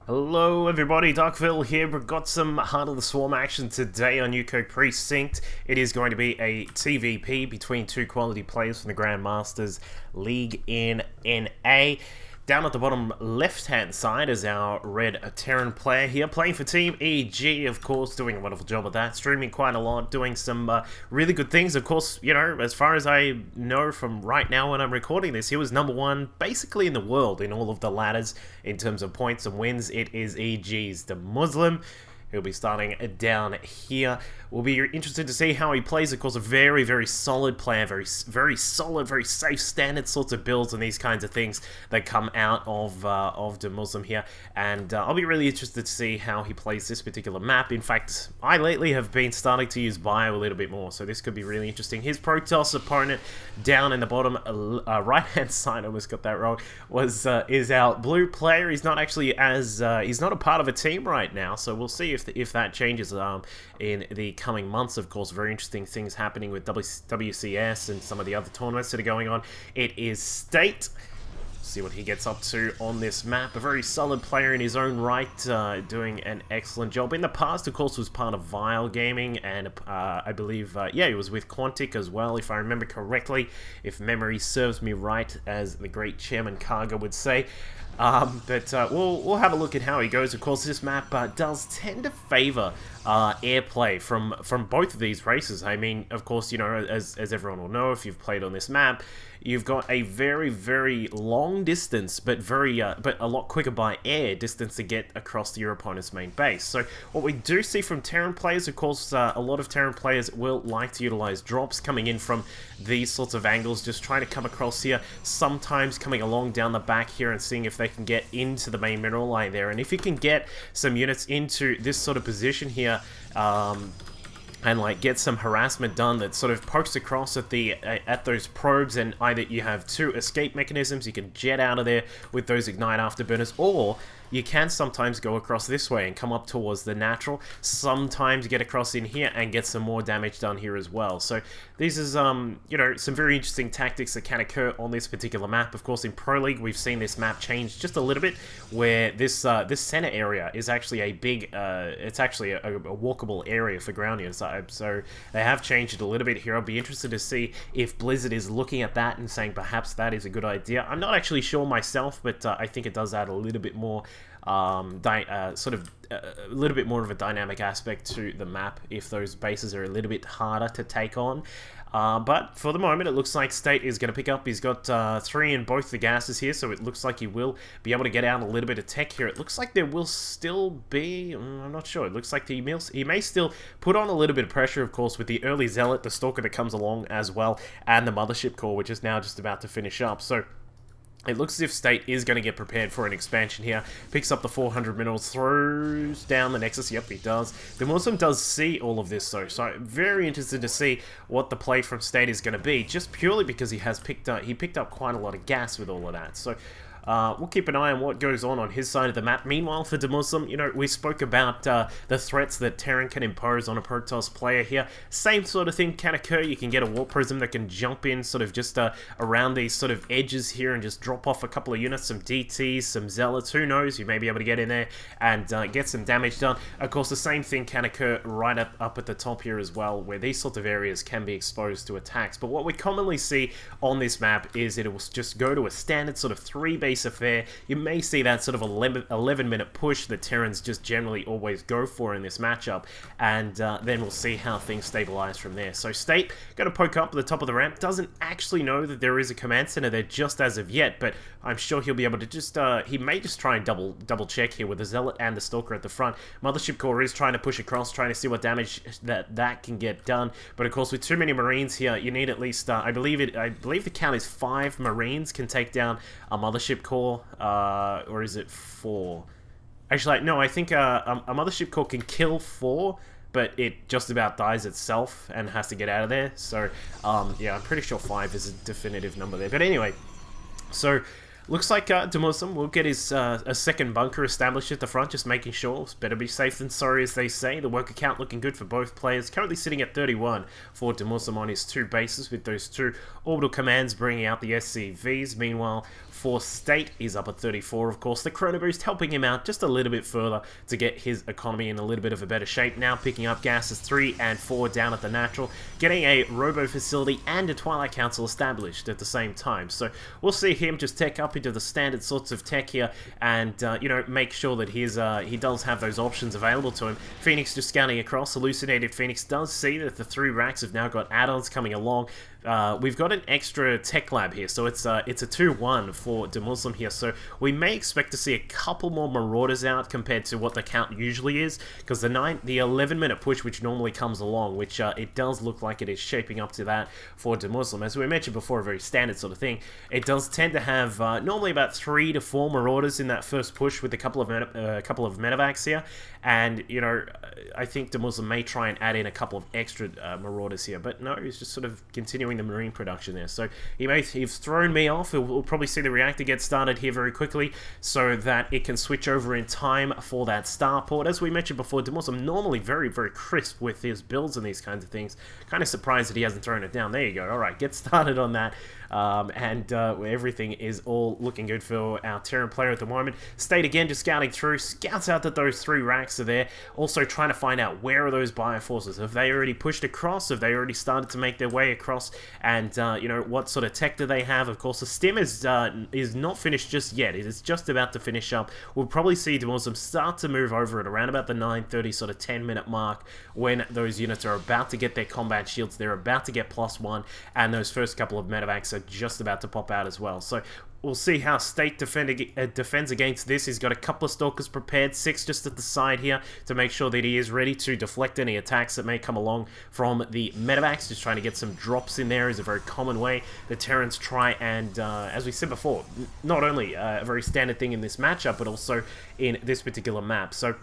Hello everybody, Darkville here. We've got some Heart of the Swarm action today on Yuko Precinct. It is going to be a TvP between two quality players from the Grandmasters League in NA. Down at the bottom left-hand side is our red Terran player here, playing for Team EG, of course, doing a wonderful job of that, streaming quite a lot, doing some really good things. Of course, you know, as far as I know from right now when I'm recording this, he was #1 basically in the world in all of the ladders in terms of points and wins. It is EG's Demuslim. He'll be starting down here. We'll be interested to see how he plays. Of course, a very, very solid player, very solid, very safe, standard sorts of builds and these kinds of things that come out of Demuslim here. And I'll be really interested to see how he plays this particular map. In fact, I lately have been starting to use Bio a little bit more, so this could be really interesting. His Protoss opponent down in the bottom right-hand side, I almost got that wrong, is our blue player. He's not actually he's not a part of a team right now, so we'll see if that changes in the coming months. Of course, very interesting things happening with WCS and some of the other tournaments that are going on. It is State. See what he gets up to on this map. A very solid player in his own right, doing an excellent job. In the past, of course, was part of Vile Gaming, and I believe, yeah, he was with Quantic as well, if I remember correctly, if memory serves me right, as the great Chairman Karga would say. We'll have a look at how he goes. Of course, this map does tend to favor airplay from both of these races. I mean, of course, you know, as everyone will know, if you've played on this map, you've got a very, very long distance, but a lot quicker by air distance to get across your opponent's main base. So what we do see from Terran players, of course, a lot of Terran players will like to utilize drops coming in from these sorts of angles, just trying to come across here, sometimes coming along down the back here and seeing if they can get into the main mineral line there. And if you can get some units into this sort of position here, and like get some harassment done that sort of pokes across at those probes, and either you have two escape mechanisms, you can jet out of there with those ignite afterburners, or you can sometimes go across this way and come up towards the natural, sometimes get across in here and get some more damage done here as well. So these is, you know, some very interesting tactics that can occur on this particular map. Of course, in Pro League, we've seen this map change just a little bit, where this this center area is actually a big, it's actually a walkable area for ground units. So they have changed it a little bit here. I'll be interested to see if Blizzard is looking at that and saying perhaps that is a good idea. I'm not actually sure myself, but I think it does add a little bit more a little bit more of a dynamic aspect to the map if those bases are a little bit harder to take on. But for the moment, it looks like State is going to pick up. He's got 3 in both the gases here, so it looks like he will be able to get out a little bit of tech here. It looks like there will still be, I'm not sure, it looks like he may still put on a little bit of pressure, of course, with the early Zealot, the Stalker that comes along as well, and the Mothership Core, which is now just about to finish up. So it looks as if State is going to get prepared for an expansion here. Picks up the 400 minerals, throws down the Nexus. Yep, he does. The Muslim does see all of this, though, so I'm very interested to see what the play from State is going to be, just purely because he picked up quite a lot of gas with all of that. So we'll keep an eye on what goes on his side of the map. Meanwhile, for Demuslim, you know, we spoke about the threats that Terran can impose on a Protoss player here. Same sort of thing can occur. You can get a Warp Prism that can jump in sort of just around these sort of edges here and just drop off a couple of units, some DTs, some Zealots, who knows, you may be able to get in there and get some damage done. Of course, the same thing can occur right up at the top here as well, where these sorts of areas can be exposed to attacks. But what we commonly see on this map is that it will just go to a standard sort of 3-base affair. You may see that sort of 11-minute push that Terrans just generally always go for in this matchup, and then we'll see how things stabilize from there. So State going to poke up at the top of the ramp, doesn't actually know that there is a command center there just as of yet, but I'm sure he'll be able to just, he may just try and double check here with the Zealot and the Stalker at the front. Mothership Core is trying to push across, trying to see what damage that can get done, but of course with too many Marines here, you need at least, I believe the count is 5 Marines can take down a Mothership Core, or is it 4? Actually, no, I think a Mothership Core can kill 4, but it just about dies itself and has to get out of there. So, yeah, I'm pretty sure 5 is a definitive number there. But anyway, so Looks like Demuslim will get his a second bunker established at the front, just making sure. It's better be safe than sorry, as they say. The worker count looking good for both players. Currently sitting at 31 for Demuslim on his 2 bases, with those 2 orbital commands bringing out the SCVs. Meanwhile, for State, he's up at 34, of course. The Chrono Boost helping him out just a little bit further to get his economy in a little bit of a better shape. Now picking up gases 3 and 4 down at the natural, getting a Robo Facility and a Twilight Council established at the same time. So we'll see him just tech up into the standard sorts of tech here and, you know, make sure that he does have those options available to him. Phoenix just scanning across. Hallucinated Phoenix does see that the 3 racks have now got add-ons coming along. We've got an extra tech lab here, so it's a 2-1 for Demuslim here, so we may expect to see a couple more Marauders out compared to what the count usually is, because the 11-minute push which normally comes along, which it does look like it is shaping up to that for Demuslim. As we mentioned before, a very standard sort of thing. It does tend to have normally about 3 to 4 Marauders in that first push, with a couple of medevacs here, and you know, I think Demuslim may try and add in a couple of extra Marauders here, but no, he's just sort of continuing the Marine production there. So he's thrown me off. We'll probably see the reactor get started here very quickly so that it can switch over in time for that starport. As we mentioned before, Demuslim normally very, very crisp with his builds and these kinds of things. Kind of surprised that he hasn't thrown it down. There you go. Alright, get started on that. Everything is all looking good for our Terran player at the moment. State again just scouting through, scouts out that those 3 racks are there, also trying to find out where are those bioforces. Have they already pushed across? Have they already started to make their way across? And you know, what sort of tech do they have? Of course, the stim is not finished just yet. It is just about to finish up. We'll probably see Demuslim start to move over at around about the 9:30 sort of 10-minute mark, when those units are about to get their combat shields, they're about to get +1, and those first couple of medevacs are just about to pop out as well. So we'll see how State defends against this. He's got a couple of Stalkers prepared, 6 just at the side here to make sure that he is ready to deflect any attacks that may come along from the medevacs. Just trying to get some drops in there is a very common way the Terrans try and, as we said before, not only a very standard thing in this matchup, but also in this particular map. So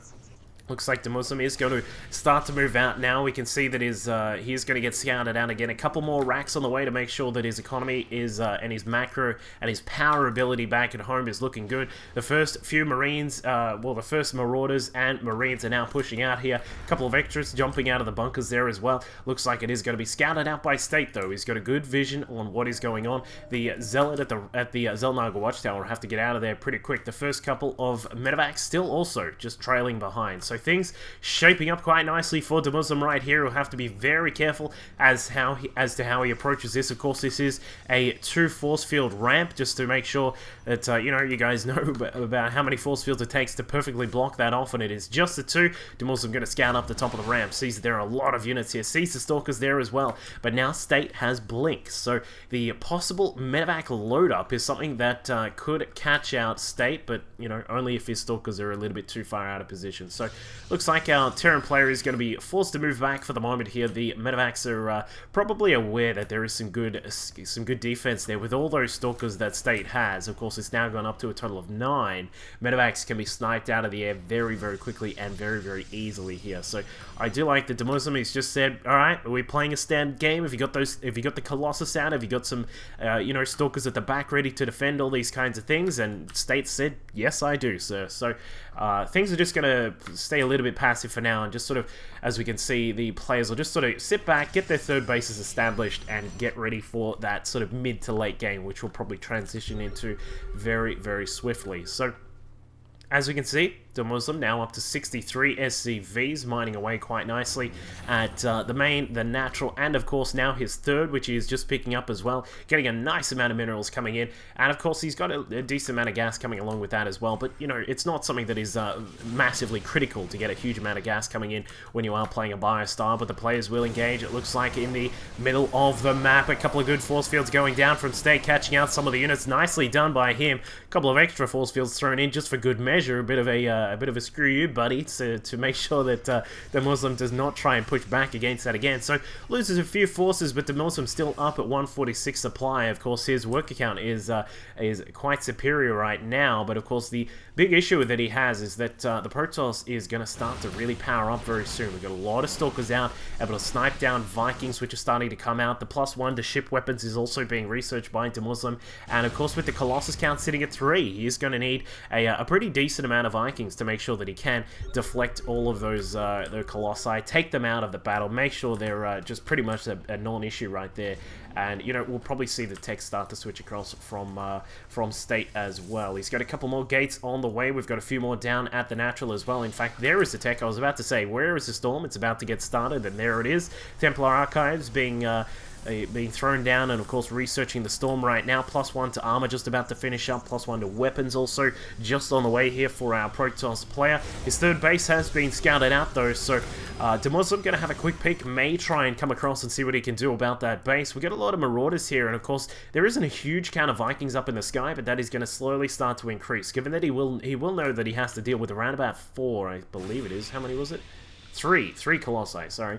looks like Demuslim is going to start to move out now. We can see that he is going to get scouted out again. A couple more racks on the way to make sure that his economy is and his macro and his power ability back at home is looking good. The first few Marines, well, the first Marauders and Marines are now pushing out here. A couple of extras jumping out of the bunkers there as well. Looks like it is going to be scouted out by State, though. He's got a good vision on what is going on. The Zealot at the Zelnaga Watchtower will have to get out of there pretty quick. The first couple of medevacs still also just trailing behind. So things shaping up quite nicely for Demuslim right here. He'll have to be very careful as to how he approaches this. Of course, this is a 2 force field ramp, just to make sure that you know, you guys know about how many force fields it takes to perfectly block that off, and it is just the 2. Demuslim going to scout up the top of the ramp, sees that there are a lot of units here, sees the Stalkers there as well, but now State has Blink, so the possible medevac load up is something that could catch out State, but you know, only if his Stalkers are a little bit too far out of position. So looks like our Terran player is going to be forced to move back for the moment here. The medevacs are probably aware that there is some good defense there with all those Stalkers that State has. Of course, it's now gone up to a total of 9. Medevacs can be sniped out of the air very, very quickly and very, very easily here. So I do like that Demuslim. He's just said, all right, are we playing a standard game? Have you got those? Have you got the Colossus out? Have you got some, you know, Stalkers at the back ready to defend all these kinds of things? And State said, yes, I do, sir. So things are just going to stay a little bit passive for now, and just sort of, as we can see, the players will just sort of sit back, get their 3rd bases established, and get ready for that sort of mid to late game, which will probably transition into very, very swiftly. So as we can see, Demuslim now up to 63 SCVs, mining away quite nicely at the main, the natural, and of course now his 3rd, which he is just picking up as well, getting a nice amount of minerals coming in, and of course he's got a decent amount of gas coming along with that as well, but you know, it's not something that is massively critical to get a huge amount of gas coming in when you are playing a biostyle, but the players will engage. It looks like in the middle of the map, a couple of good force fields going down from State, catching out some of the units, nicely done by him. A couple of extra force fields thrown in just for good measure, a bit of a a bit of a screw you, buddy, to make sure that the Muslim does not try and push back against that again. So loses a few forces, but the Muslim still up at 146 supply. Of course, his worker count is quite superior right now, but of course the big issue that he has is that the Protoss is going to start to really power up very soon. We've got a lot of Stalkers out, able to snipe down Vikings, which are starting to come out. The +1 to ship weapons is also being researched by Demuslim, and of course with the Colossus count sitting at 3, he is going to need a pretty decent amount of Vikings to make sure that he can deflect all of those the Colossi, take them out of the battle, make sure they're just pretty much a non-issue right there. And, you know, we'll probably see the tech start to switch across from State as well. He's got a couple more gates on the way. We've got a few more down at the Natural as well. In fact, there is the tech. I was about to say, where is the Storm? It's about to get started, and there it is. Templar Archives being thrown down, and of course researching the Storm right now. +1 to armor just about to finish up, +1 to weapons also just on the way here for our Protoss player. His third base has been scouted out though, so Demuslim going to have a quick peek, may try and come across and see what he can do about that base. We got a lot of Marauders here, and of course there isn't a huge count of Vikings up in the sky, but that is going to slowly start to increase, given that he will know that he has to deal with around about 4, I believe it is. How many was it? 3 Colossi, sorry.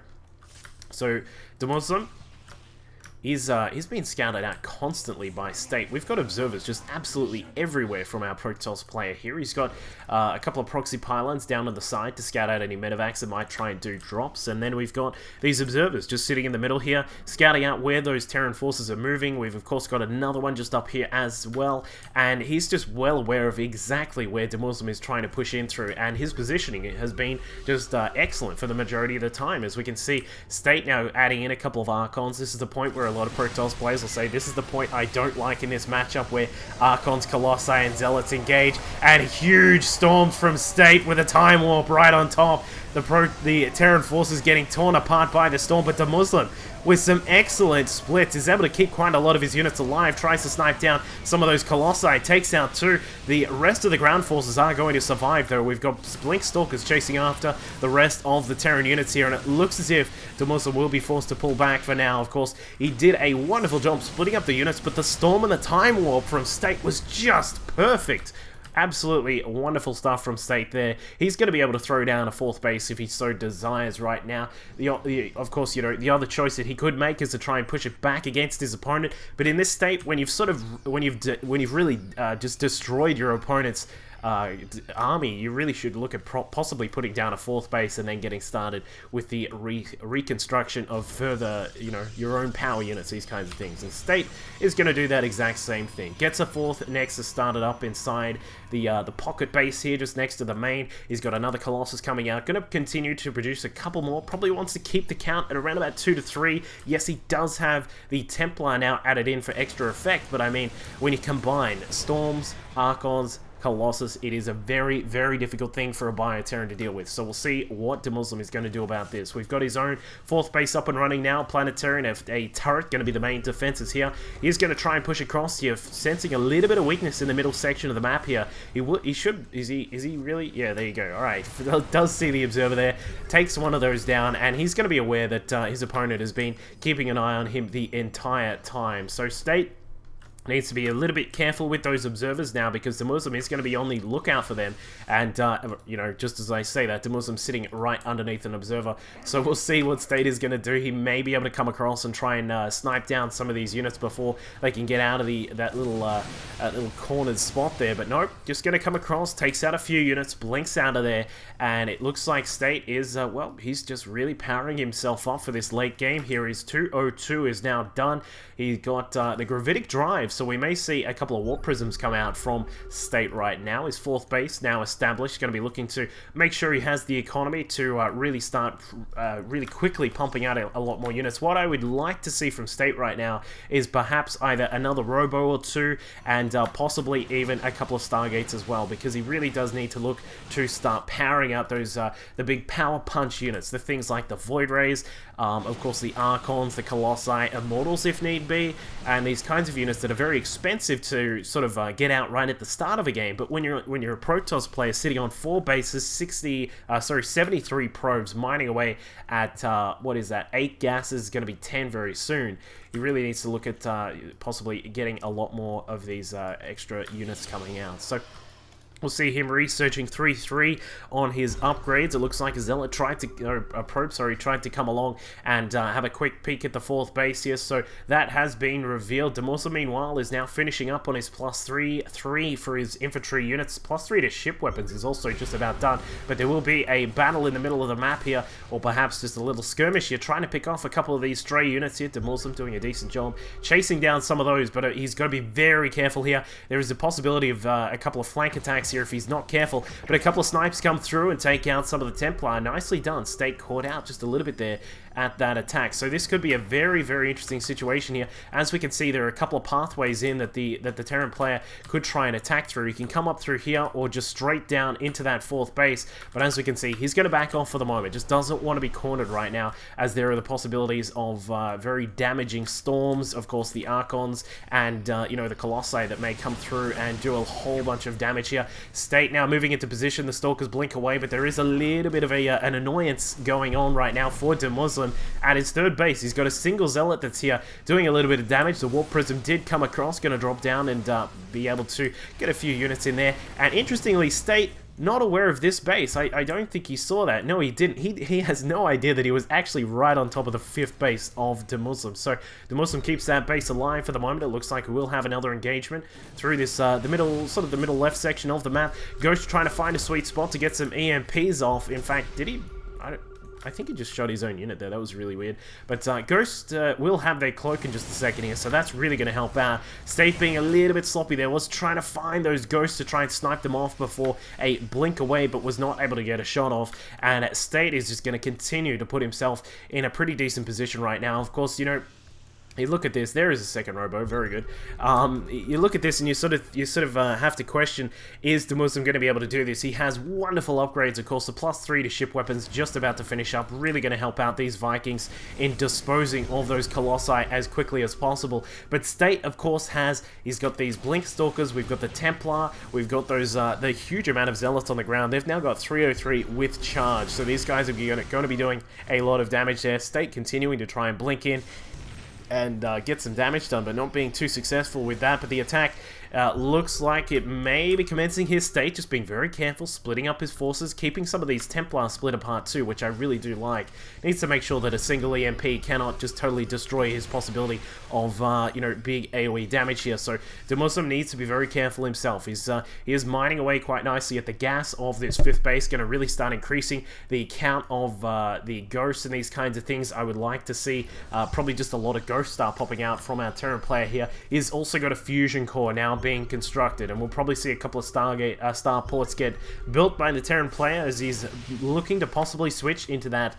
So Demuslim, he's been scouted out constantly by State. We've got observers just absolutely everywhere from our Protoss player here. He's got a couple of proxy pylons down on the side to scout out any medevacs that might try and do drops, and then we've got these observers just sitting in the middle here, scouting out where those Terran forces are moving. We've of course got another one just up here as well, and he's just well aware of exactly where Demuslim is trying to push in through, and his positioning has been just excellent for the majority of the time. As we can see, State now adding in a couple of Archons. This is the point where a lot of Protoss players will say, this is the point I don't like in this matchup, where Archons, Colossi, and Zealots engage, and huge storms from State with a Time Warp right on top. The Terran forces getting torn apart by the storm, but Demuslim, with some excellent splits, is able to keep quite a lot of his units alive, tries to snipe down some of those Colossi, takes out 2. The rest of the ground forces are going to survive though. We've got Blink Stalkers chasing after the rest of the Terran units here, and it looks as if Demuslim will be forced to pull back for now. Of course, he did a wonderful job splitting up the units, but the Storm and the Time Warp from State was just perfect. Absolutely wonderful stuff from State there. He's going to be able to throw down a 4th base if he so desires right now. Of course, you know, the other choice that he could make is to try and push it back against his opponent. But in this state, when you've really just destroyed your opponent's army, you really should look at possibly putting down a 4th base and then getting started with the reconstruction of further, you know, your own power units, these kinds of things. And State is going to do that exact same thing. Gets a 4th Nexus started up inside the pocket base here, just next to the main. He's got another Colossus coming out. Going to continue to produce a couple more. Probably wants to keep the count at around about 2 to 3. Yes, he does have the Templar now added in for extra effect, but I mean, when you combine Storms, Archons, Colossus, it is a very, very difficult thing for a Bioterran to deal with. So we'll see what Demuslim is going to do about this. We've got his own 4th base up and running now. Planetarian, a turret, going to be the main defenses here. He's going to try and push across here, sensing a little bit of weakness in the middle section of the map here. He should, is he really? Yeah, there you go. Alright, does see the observer there, takes one of those down, and he's going to be aware that his opponent has been keeping an eye on him the entire time. So State needs to be a little bit careful with those observers now, because Demuslim is going to be on the lookout for them. And, you know, just as I say that, Demuslim's sitting right underneath an observer. So we'll see what State is going to do. He may be able to come across and try and snipe down some of these units before they can get out of that little cornered spot there. But nope, just going to come across, takes out a few units, blinks out of there, and it looks like State is, well, he's just really powering himself up for this late game here. His 202 is now done. He's got the Gravitic Drive, so we may see a couple of Warp Prisms come out from State right now. His 4th base now established, going to be looking to make sure he has the economy to really start really quickly pumping out a lot more units. What I would like to see from State right now is perhaps either another Robo or 2, and possibly even a couple of Stargates as well, because he really does need to look to start powering out those the big power punch units, the things like the Void Rays, of course the Archons, the Colossi, Immortals if need be, and these kinds of units that are very expensive to sort of get out right at the start of a game. But when you're a Protoss player sitting on 4 bases, 73 probes, mining away at what is that, 8 gases, going to be 10 very soon. He really needs to look at possibly getting a lot more of these extra units coming out. So We'll see him researching 3-3 on his upgrades. It looks like a Zealot tried to, Probe, sorry, tried to come along and have a quick peek at the 4th base here. So that has been revealed. Demuslim, meanwhile, is now finishing up on his +3 for his infantry units. +3 to ship weapons is also just about done. But there will be a battle in the middle of the map here, or perhaps just a little skirmish here, trying to pick off a couple of these stray units here. Demuslim doing a decent job chasing down some of those, but he's got to be very careful here. There is a possibility of a couple of flank attacks here if he's not careful, but a couple of snipes come through and take out some of the Templar. Nicely done. State caught out just a little bit there at that attack. So this could be a very, very interesting situation here. As we can see, there are a couple of pathways in that the Terran player could try and attack through. He can come up through here or just straight down into that 4th base, but as we can see, he's going to back off for the moment. Just doesn't want to be cornered right now, as there are the possibilities of very damaging storms, of course the Archons, and you know, the Colossi that may come through and do a whole bunch of damage here. State now moving into position. The Stalkers blink away, but there is a little bit of an annoyance going on right now for Demuslim at his 3rd base. He's got a single Zealot that's here doing a little bit of damage. The Warp Prism did come across, going to drop down and be able to get a few units in there. And interestingly, State not aware of this base. I don't think he saw that. No, he didn't. He has no idea that he was actually right on top of the 5th base of Demuslim. So Demuslim keeps that base alive for the moment. It looks like we will have another engagement through this the middle, sort of the middle left section of the map. Ghost trying to find a sweet spot to get some EMPs off. In fact, did he? I think he just shot his own unit there. That was really weird. But Ghost will have their cloak in just a second here, so that's really going to help out. State being a little bit sloppy there, was trying to find those Ghosts to try and snipe them off before a blink away, but was not able to get a shot off. And State is just going to continue to put himself in a pretty decent position right now. Of course, you know, you look at this. There is a second robo, very good. You look at this and you sort of have to question: is Demuslim going to be able to do this? He has wonderful upgrades, of course. The +3 to ship weapons just about to finish up, really going to help out these Vikings in disposing of those Colossi as quickly as possible. But State, of course, he's got these Blink Stalkers. We've got the Templar. We've got those the huge amount of Zealots on the ground. They've now got 303 with charge, so these guys are going to be doing a lot of damage there. State continuing to try and blink in and get some damage done, but not being too successful with that. But the attack looks like it may be commencing his State, just being very careful, splitting up his forces, keeping some of these Templars split apart too, which I really do like. Needs to make sure that a single EMP cannot just totally destroy his possibility of, you know, big AoE damage here. So Demuslim needs to be very careful himself. He is mining away quite nicely at the gas of this 5th base, going to really start increasing the count of the Ghosts and these kinds of things. I would like to see probably just a lot of Ghosts start popping out from our Terran player here. He's also got a Fusion Core now being constructed, and we'll probably see a couple of starports get built by the Terran player as he's looking to possibly switch into that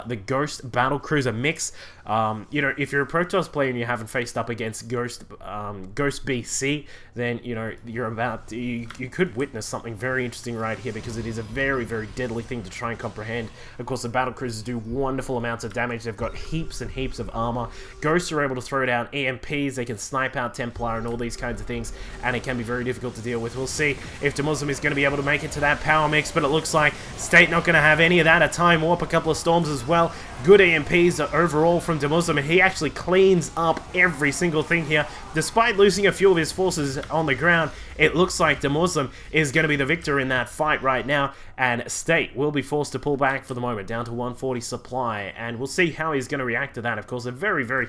the Ghost Battlecruiser mix. You know, if you're a Protoss player and you haven't faced up against Ghost BC, then you know you could witness something very interesting right here, because it is a very, very deadly thing to try and comprehend. Of course, the Battlecruisers do wonderful amounts of damage. They've got heaps and heaps of armor. Ghosts are able to throw down EMPs. They can snipe out Templar and all these kinds of things, and it can be very difficult to deal with. We'll see if Demuslim is going to be able to make it to that power mix, but it looks like State not going to have any of that. A Time Warp, a couple of Storms as well. Good EMPs overall from Demuslim, and he actually cleans up every single thing here. Despite losing a few of his forces on the ground, it looks like Demuslim is going to be the victor in that fight right now, and State will be forced to pull back for the moment, down to 140 supply, and we'll see how he's going to react to that. Of course, a very, very,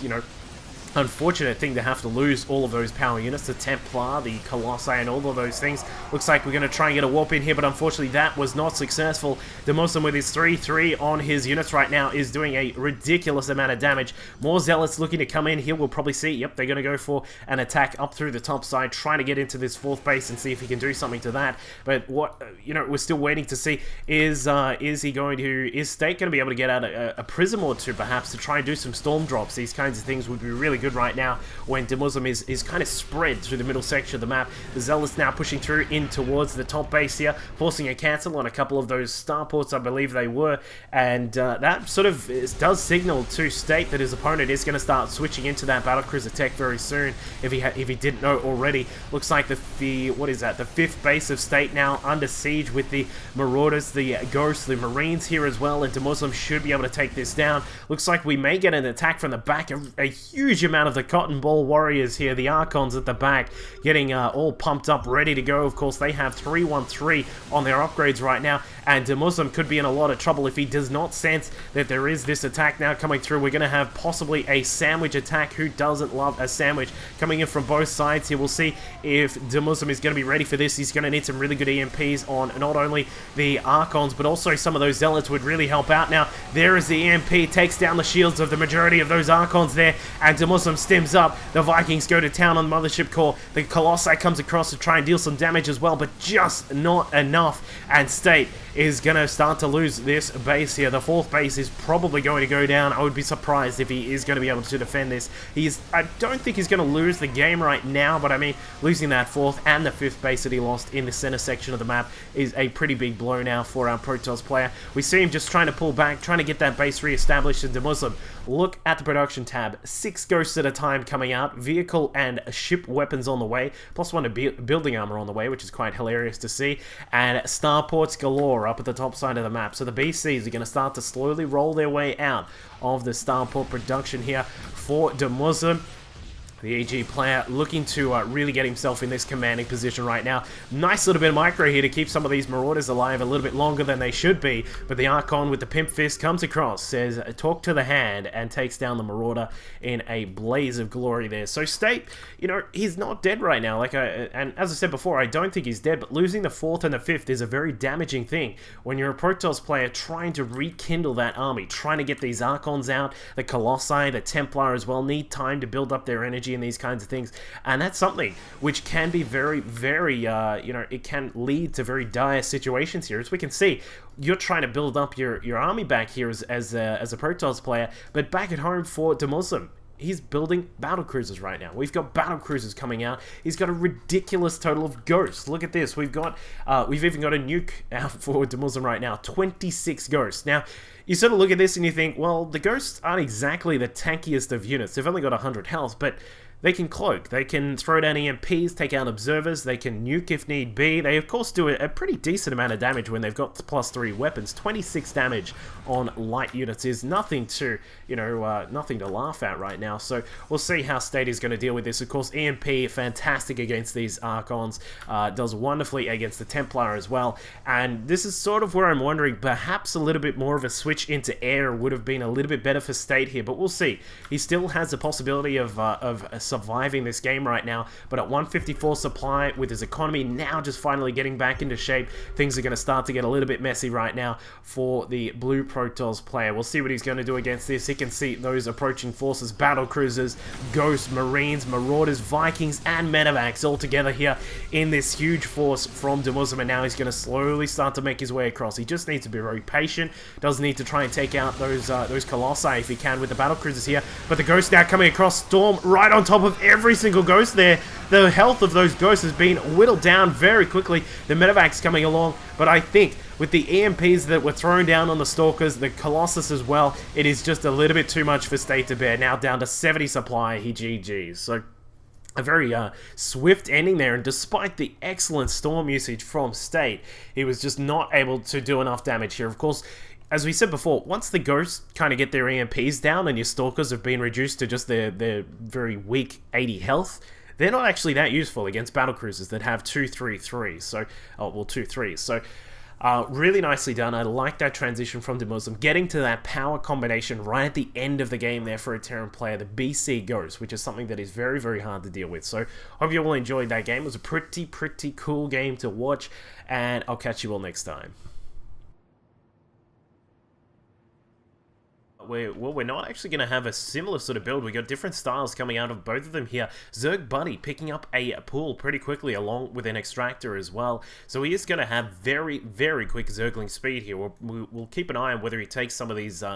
you know, unfortunate thing to have to lose all of those power units, the Templar, the Colossi, and all of those things. Looks like we're going to try and get a warp in here, but unfortunately that was not successful. Demuslim with his 3-3 on his units right now is doing a ridiculous amount of damage. More Zealots looking to come in here. We'll probably see, yep, they're going to go for an attack up through the top side, trying to get into this 4th base and see if he can do something to that. But what, you know, we're still waiting to see is State going to be able to get out a Prism or two perhaps to try and do some Storm drops? These kinds of things would be really good right now when Demuslim is kind of spread through the middle section of the map. The Zealots now pushing through in towards the top base here, forcing a cancel on a couple of those starports, I believe they were, and that sort of does signal to State that his opponent is going to start switching into that battlecruiser tech very soon, if he didn't know already. Looks like the what is that, the 5th base of State now under siege with the Marauders, the Ghosts, the Marines here as well, and Demuslim should be able to take this down. Looks like we may get an attack from the back, a huge amount amount of the Cotton Ball Warriors here, the Archons at the back, getting all pumped up, ready to go. Of course, they have 313 on their upgrades right now, and Demuslim could be in a lot of trouble if he does not sense that there is this attack now coming through. We're going to have possibly a sandwich attack. Who doesn't love a sandwich coming in from both sides here? We'll see if Demuslim is going to be ready for this. He's going to need some really good EMPs on not only the Archons, but also some of those Zealots would really help out. Now, there is the EMP, takes down the shields of the majority of those Archons there, and Demuslim stims up. The Vikings go to town on Mothership Core. The Colossi comes across to try and deal some damage as well, but just not enough, and State is going to start to lose this base here. The fourth base is probably going to go down. I would be surprised if he is going to be able to defend this. I don't think he's going to lose the game right now, but I mean, losing that fourth and the fifth base that he lost in the center section of the map is a pretty big blow now for our Protoss player. We see him just trying to pull back, trying to get that base re-established. And Demuslim, look at the production tab. 6 ghosts at a time coming out, vehicle and ship weapons on the way, plus 1 building armor on the way, which is quite hilarious to see, and starports galore up at the top side of the map. So the BCs are going to start to slowly roll their way out of the starport production here for Demuslim. The EG player looking to really get himself in this commanding position right now. Nice little bit of micro here to keep some of these Marauders alive a little bit longer than they should be. But the Archon with the Pimp Fist comes across, says, talk to the hand, and takes down the Marauder in a blaze of glory there. So State, you know, he's not dead right now. And as I said before, I don't think he's dead, but losing the 4th and the 5th is a very damaging thing when you're a Protoss player trying to rekindle that army, trying to get these Archons out. The Colossi, the Templar as well, need time to build up their energy and these kinds of things, and that's something which can be very, very, you know, it can lead to very dire situations here. As we can see, you're trying to build up your army back here as a Protoss player, but back at home for Demuslim, he's building battle cruisers right now. We've got battle cruisers coming out. He's got a ridiculous total of ghosts. Look at this. We've even got a nuke out for Demuslim right now. 26 ghosts. Now, you sort of look at this and you think, well, the ghosts aren't exactly the tankiest of units. They've only got 100 health, but they can cloak, they can throw down EMPs, take out observers, they can nuke if need be. They of course do a pretty decent amount of damage when they've got +3 weapons. 26 damage on light units is nothing to, you know, nothing to laugh at right now. So we'll see how State is going to deal with this. Of course, EMP, fantastic against these Archons, does wonderfully against the Templar as well. And this is sort of where I'm wondering, perhaps a little bit more of a switch into air would have been a little bit better for State here, but we'll see. He still has the possibility of surviving this game right now, but at 154 supply with his economy now just finally getting back into shape, things are going to start to get a little bit messy right now for the blue Protoss player. We'll see what he's going to do against this. He can see those approaching forces, battle cruisers, ghosts, marines, marauders, Vikings, and medevacs all together here in this huge force from Demuslim, and now he's going to slowly start to make his way across. He just needs to be very patient, does need to try and take out those Colossi if he can with the battle cruisers here, but the ghosts now coming across, Storm right on top of every single ghost there. The health of those ghosts has been whittled down very quickly. The medevac's coming along, but I think with the EMPs that were thrown down on the Stalkers, the Colossus as well, it is just a little bit too much for State to bear. Now down to 70 supply, he GG's. So a very swift ending there, and despite the excellent Storm usage from State, he was just not able to do enough damage here. Of course, as we said before, once the ghosts kind of get their EMPs down and your Stalkers have been reduced to just their very weak 80 health, they're not actually that useful against battlecruisers that have 2-3-3, so, oh, well, 2-3s. So, really nicely done. I like that transition from Demuslim, getting to that power combination right at the end of the game there for a Terran player, the BC Ghost, which is something that is very, very hard to deal with. So, hope you all enjoyed that game. It was a pretty cool game to watch, and I'll catch you all next time. We're not actually going to have a similar sort of build. We got different styles coming out of both of them here. Zerg Buddy picking up a pool pretty quickly along with an extractor as well. So he is going to have very, very quick Zergling speed here. We'll keep an eye on whether he takes some of these